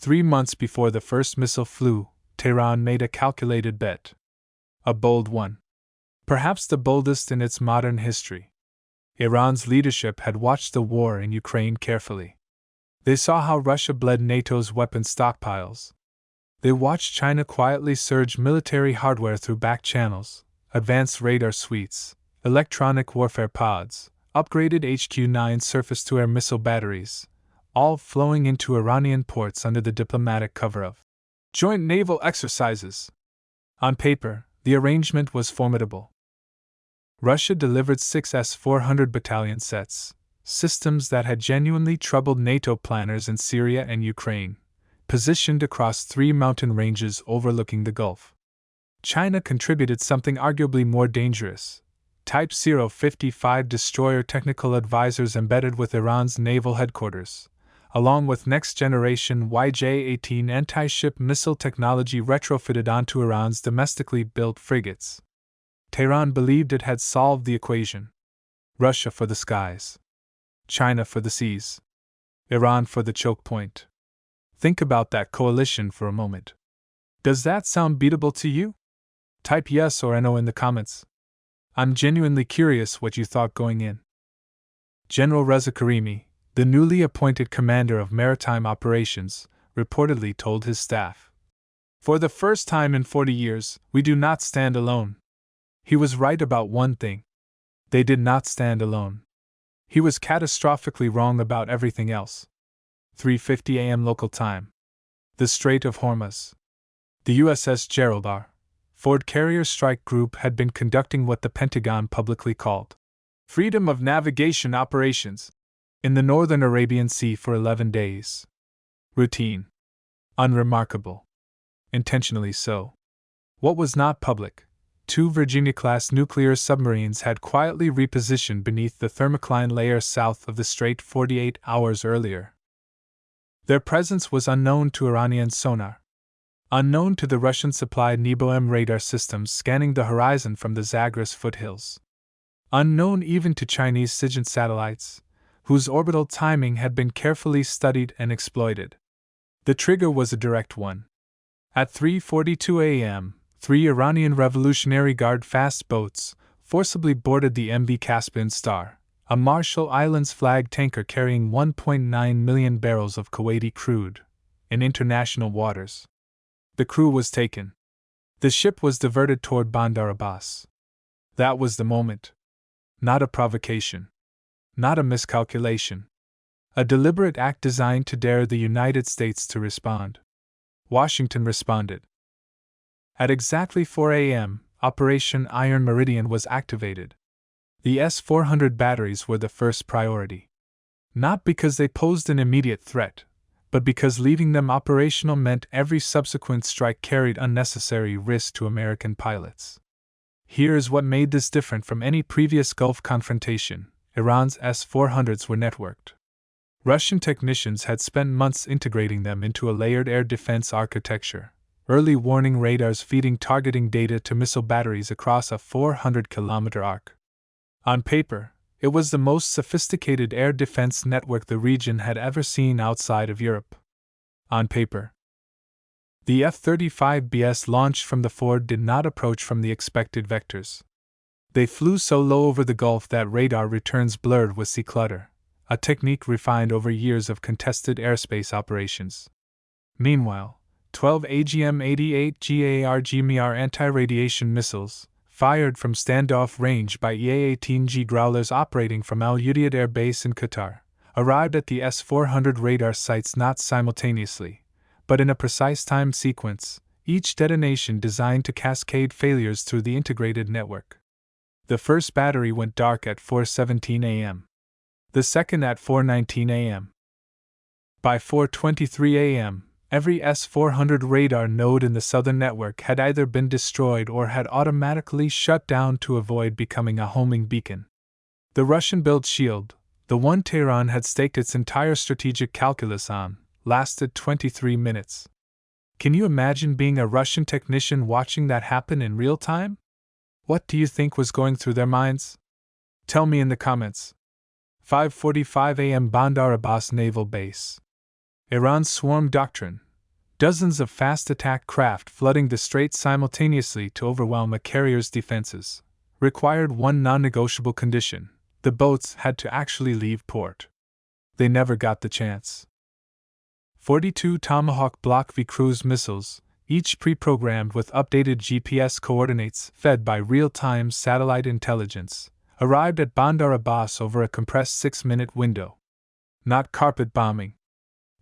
3 months before the first missile flew, Tehran made a calculated bet. A bold one. Perhaps the boldest in its modern history. Iran's leadership had watched the war in Ukraine carefully. They saw how Russia bled NATO's weapon stockpiles. They watched China quietly surge military hardware through back channels, advanced radar suites, electronic warfare pods, upgraded HQ-9 surface-to-air missile batteries, all flowing into Iranian ports under the diplomatic cover of joint naval exercises. On paper, the arrangement was formidable. Russia delivered 6 S-400 battalion sets, systems that had genuinely troubled NATO planners in Syria and Ukraine, positioned across 3 mountain ranges overlooking the Gulf. China contributed something arguably more dangerous: Type 055 destroyer technical advisors embedded with Iran's naval headquarters, along with next-generation YJ-18 anti-ship missile technology retrofitted onto Iran's domestically built frigates. Tehran believed it had solved the equation. Russia for the skies. China for the seas. Iran for the choke point. Think about that coalition for a moment. Does that sound beatable to you? Type yes or no in the comments. I'm genuinely curious what you thought going in. General Reza Karimi, the newly appointed commander of maritime operations, reportedly told his staff, "For the first time in 40 years, we do not stand alone." He was right about one thing. They did not stand alone. He was catastrophically wrong about everything else. 3:50 a.m. local time. The Strait of Hormuz. The USS Gerald R. Ford Carrier Strike Group had been conducting what the Pentagon publicly called freedom of navigation operations in the northern Arabian Sea for 11 days. Routine. Unremarkable. Intentionally so. What was not public: 2 Virginia-class nuclear submarines had quietly repositioned beneath the thermocline layer south of the Strait 48 hours earlier. Their presence was unknown to Iranian sonar, unknown to the Russian-supplied Nebo-M radar systems scanning the horizon from the Zagros foothills, unknown even to Chinese SIGINT satellites, whose orbital timing had been carefully studied and exploited. The trigger was a direct one. At 3:42 a.m., 3 Iranian Revolutionary Guard fast boats forcibly boarded the MV Caspian Star, a Marshall Islands flag tanker carrying 1.9 million barrels of Kuwaiti crude, in international waters. The crew was taken. The ship was diverted toward Bandar Abbas. That was the moment. Not a provocation. Not a miscalculation. A deliberate act designed to dare the United States to respond. Washington responded. At exactly 4 a.m., Operation Iron Meridian was activated. The S-400 batteries were the first priority. Not because they posed an immediate threat, but because leaving them operational meant every subsequent strike carried unnecessary risk to American pilots. Here is what made this different from any previous Gulf confrontation: Iran's S-400s were networked. Russian technicians had spent months integrating them into a layered air defense architecture. Early warning radars feeding targeting data to missile batteries across a 400-kilometer arc. On paper, it was the most sophisticated air defense network the region had ever seen outside of Europe. On paper. The F-35Bs launched from the Ford did not approach from the expected vectors. They flew so low over the Gulf that radar returns blurred with sea clutter, a technique refined over years of contested airspace operations. Meanwhile, 12 AGM-88 GARGMR anti-radiation missiles, fired from standoff range by EA-18G Growlers operating from Al Udeid Air Base in Qatar, arrived at the S-400 radar sites not simultaneously, but in a precise timed sequence, each detonation designed to cascade failures through the integrated network. The first battery went dark at 4:17 a.m. The second at 4:19 a.m. By 4:23 a.m., every S-400 radar node in the southern network had either been destroyed or had automatically shut down to avoid becoming a homing beacon. The Russian-built shield, the one Tehran had staked its entire strategic calculus on, lasted 23 minutes. Can you imagine being a Russian technician watching that happen in real time? What do you think was going through their minds? Tell me in the comments. 5:45 a.m. Bandar Abbas Naval Base. Iran's swarm doctrine, dozens of fast attack craft flooding the strait simultaneously to overwhelm a carrier's defenses, required one non-negotiable condition: the boats had to actually leave port. They never got the chance. 42 Tomahawk Block V cruise missiles, each pre-programmed with updated GPS coordinates fed by real-time satellite intelligence, arrived at Bandar Abbas over a compressed 6-minute window. Not carpet bombing.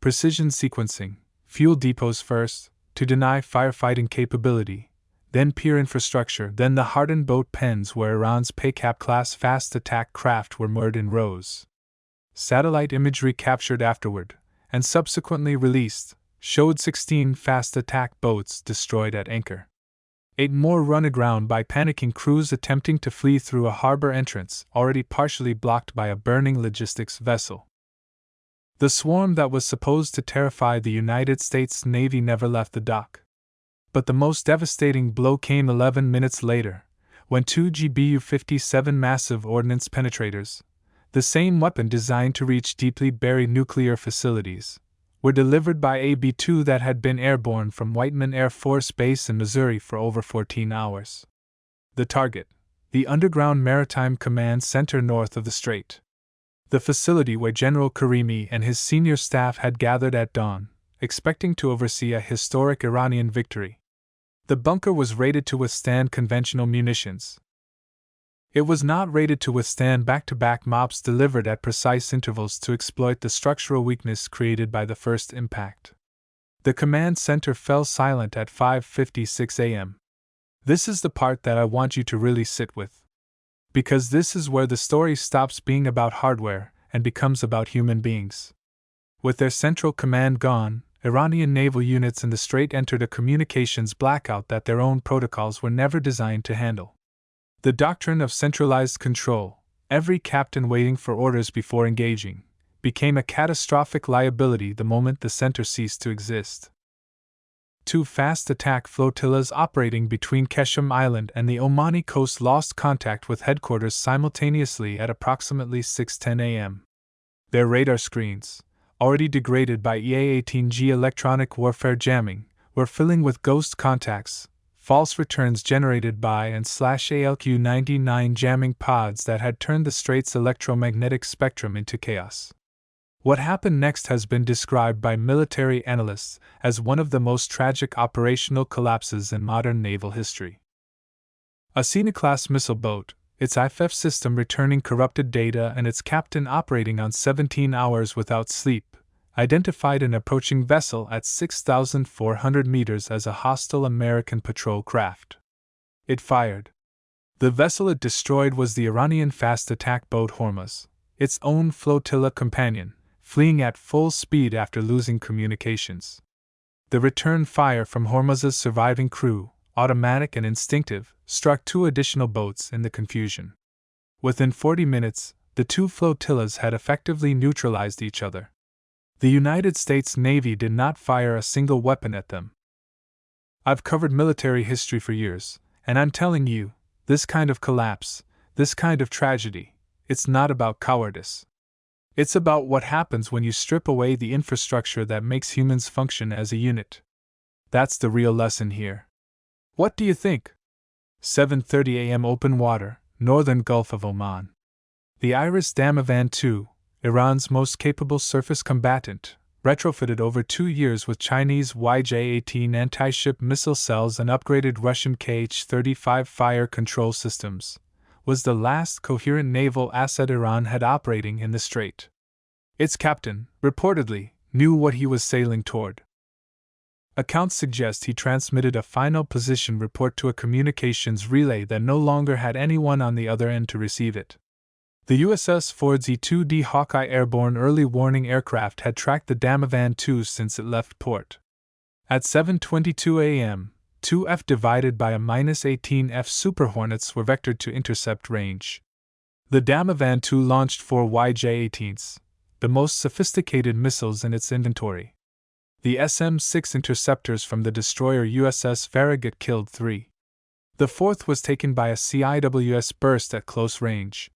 Precision sequencing, fuel depots first, to deny firefighting capability, then pier infrastructure, then the hardened boat pens where Iran's Paycap-class fast attack craft were moored in rows. Satellite imagery captured afterward, and subsequently released, showed 16 fast attack boats destroyed at anchor. 8 more run aground by panicking crews attempting to flee through a harbor entrance already partially blocked by a burning logistics vessel. The swarm that was supposed to terrify the United States Navy never left the dock. But the most devastating blow came 11 minutes later, when 2 GBU-57 massive ordnance penetrators, the same weapon designed to reach deeply buried nuclear facilities, were delivered by a B-2 that had been airborne from Whiteman Air Force Base in Missouri for over 14 hours. The target, the Underground Maritime Command Center north of the strait. The facility where General Karimi and his senior staff had gathered at dawn, expecting to oversee a historic Iranian victory. The bunker was rated to withstand conventional munitions. It was not rated to withstand back-to-back mobs delivered at precise intervals to exploit the structural weakness created by the first impact. The command center fell silent at 5:56 a.m. This is the part that I want you to really sit with. Because this is where the story stops being about hardware and becomes about human beings. With their central command gone, Iranian naval units in the strait entered a communications blackout that their own protocols were never designed to handle. The doctrine of centralized control, every captain waiting for orders before engaging, became a catastrophic liability the moment the center ceased to exist. 2 fast attack flotillas operating between Keshem Island and the Omani coast lost contact with headquarters simultaneously at approximately 6:10 a.m. Their radar screens, already degraded by EA-18G electronic warfare jamming, were filling with ghost contacts, false returns generated by and /ALQ-99 jamming pods that had turned the strait's electromagnetic spectrum into chaos. What happened next has been described by military analysts as one of the most tragic operational collapses in modern naval history. A Sina-class missile boat, its IFF system returning corrupted data and its captain operating on 17 hours without sleep, identified an approaching vessel at 6,400 meters as a hostile American patrol craft. It fired. The vessel it destroyed was the Iranian fast attack boat Hormuz, its own flotilla companion, fleeing at full speed after losing communications. The return fire from Hormuz's surviving crew, automatic and instinctive, struck 2 additional boats in the confusion. Within 40 minutes, the 2 flotillas had effectively neutralized each other. The United States Navy did not fire a single weapon at them. I've covered military history for years, and I'm telling you, this kind of collapse, this kind of tragedy, it's not about cowardice. It's about what happens when you strip away the infrastructure that makes humans function as a unit. That's the real lesson here. What do you think? 7:30 a.m. Open water, northern Gulf of Oman. The Iris Damavan II, Iran's most capable surface combatant, retrofitted over 2 years with Chinese YJ-18 anti-ship missile cells and upgraded Russian Kh-35 fire control systems, was the last coherent naval asset Iran had operating in the strait. Its captain, reportedly, knew what he was sailing toward. Accounts suggest he transmitted a final position report to a communications relay that no longer had anyone on the other end to receive it. The USS Ford's E-2D Hawkeye airborne early warning aircraft had tracked the Damavan II since it left port. At 7:22 a.m., 2F divided by a -18F Super Hornets were vectored to intercept range. The Damavan II launched 4 YJ-18s, the most sophisticated missiles in its inventory. The SM-6 interceptors from the destroyer USS Farragut killed 3. The 4th was taken by a CIWS burst at close range.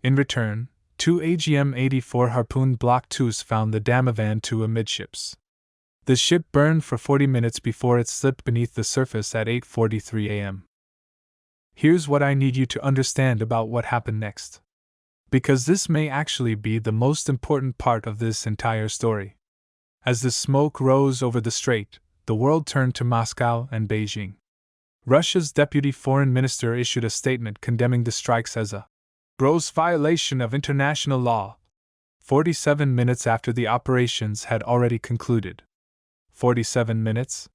In return, 2 AGM-84 Harpoon Block IIs found the Damavan II amidships. The ship burned for 40 minutes before it slipped beneath the surface at 8:43 a.m. Here's what I need you to understand about what happened next, because this may actually be the most important part of this entire story. As the smoke rose over the strait, the world turned to Moscow and Beijing. Russia's deputy foreign minister issued a statement condemning the strikes as a gross violation of international law, 47 minutes after the operations had already concluded. 47 minutes?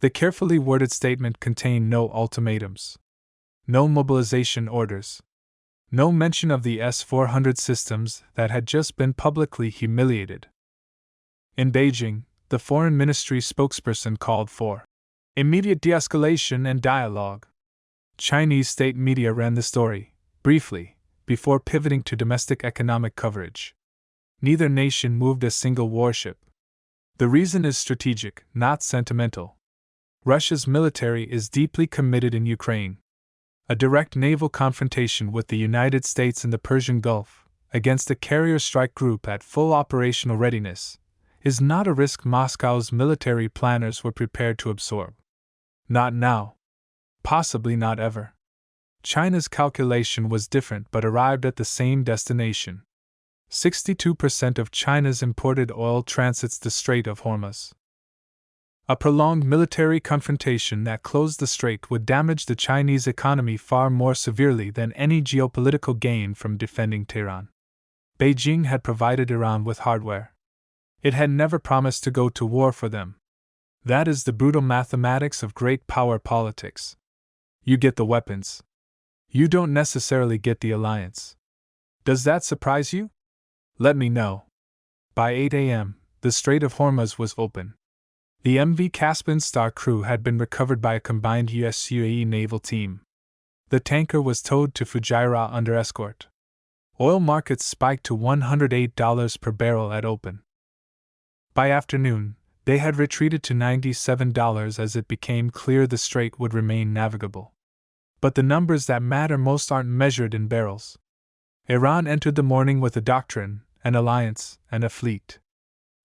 The carefully worded statement contained no ultimatums, no mobilization orders, no mention of the S-400 systems that had just been publicly humiliated. In Beijing, the foreign ministry spokesperson called for immediate de-escalation and dialogue. Chinese state media ran the story, briefly, before pivoting to domestic economic coverage. Neither nation moved a single warship. The reason is strategic, not sentimental. Russia's military is deeply committed in Ukraine. A direct naval confrontation with the United States in the Persian Gulf, against a carrier strike group at full operational readiness, is not a risk Moscow's military planners were prepared to absorb. Not now. Possibly not ever. China's calculation was different but arrived at the same destination. 62% of China's imported oil transits the Strait of Hormuz. A prolonged military confrontation that closed the strait would damage the Chinese economy far more severely than any geopolitical gain from defending Tehran. Beijing had provided Iran with hardware. It had never promised to go to war for them. That is the brutal mathematics of great power politics. You get the weapons. You don't necessarily get the alliance. Does that surprise you? Let me know. By 8 a.m., the Strait of Hormuz was open. The MV Caspian Star crew had been recovered by a combined US-UAE naval team. The tanker was towed to Fujairah under escort. Oil markets spiked to $108 per barrel at open. By afternoon, they had retreated to $97 as it became clear the strait would remain navigable. But the numbers that matter most aren't measured in barrels. Iran entered the morning with a doctrine, an alliance, and a fleet.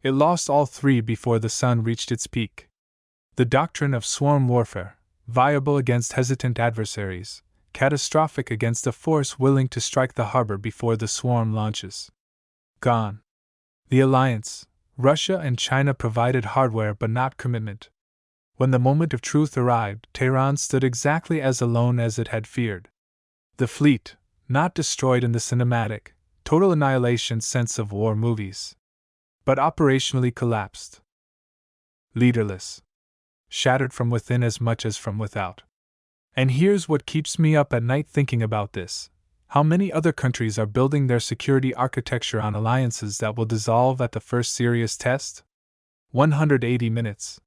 It lost all three before the sun reached its peak. The doctrine of swarm warfare, viable against hesitant adversaries, catastrophic against a force willing to strike the harbor before the swarm launches. Gone. The alliance, Russia and China provided hardware but not commitment. When the moment of truth arrived, Tehran stood exactly as alone as it had feared. The fleet, not destroyed in the cinematic, total annihilation sense of war movies, but operationally collapsed. Leaderless. Shattered from within as much as from without. And here's what keeps me up at night thinking about this. How many other countries are building their security architecture on alliances that will dissolve at the first serious test? 180 minutes.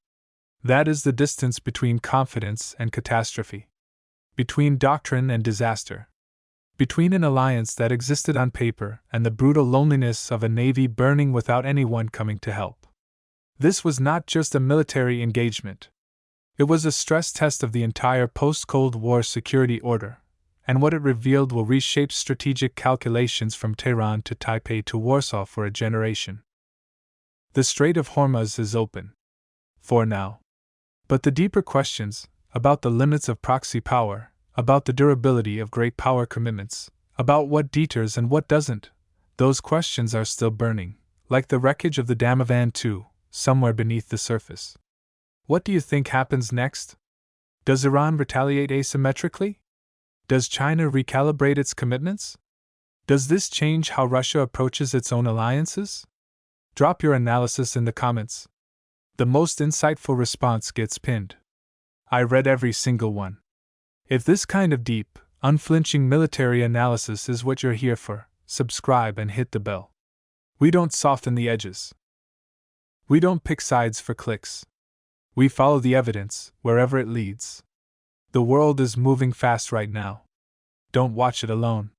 That is the distance between confidence and catastrophe. Between doctrine and disaster. Between an alliance that existed on paper and the brutal loneliness of a navy burning without anyone coming to help. This was not just a military engagement. It was a stress test of the entire post-Cold War security order, and what it revealed will reshape strategic calculations from Tehran to Taipei to Warsaw for a generation. The Strait of Hormuz is open. For now. But the deeper questions, about the limits of proxy power, about the durability of great power commitments, about what deters and what doesn't, those questions are still burning, like the wreckage of the dam of An 2, somewhere beneath the surface. What do you think happens next? Does Iran retaliate asymmetrically? Does China recalibrate its commitments? Does this change how Russia approaches its own alliances? Drop your analysis in the comments. The most insightful response gets pinned. I read every single one. If this kind of deep, unflinching military analysis is what you're here for, subscribe and hit the bell. We don't soften the edges. We don't pick sides for clicks. We follow the evidence, wherever it leads. The world is moving fast right now. Don't watch it alone.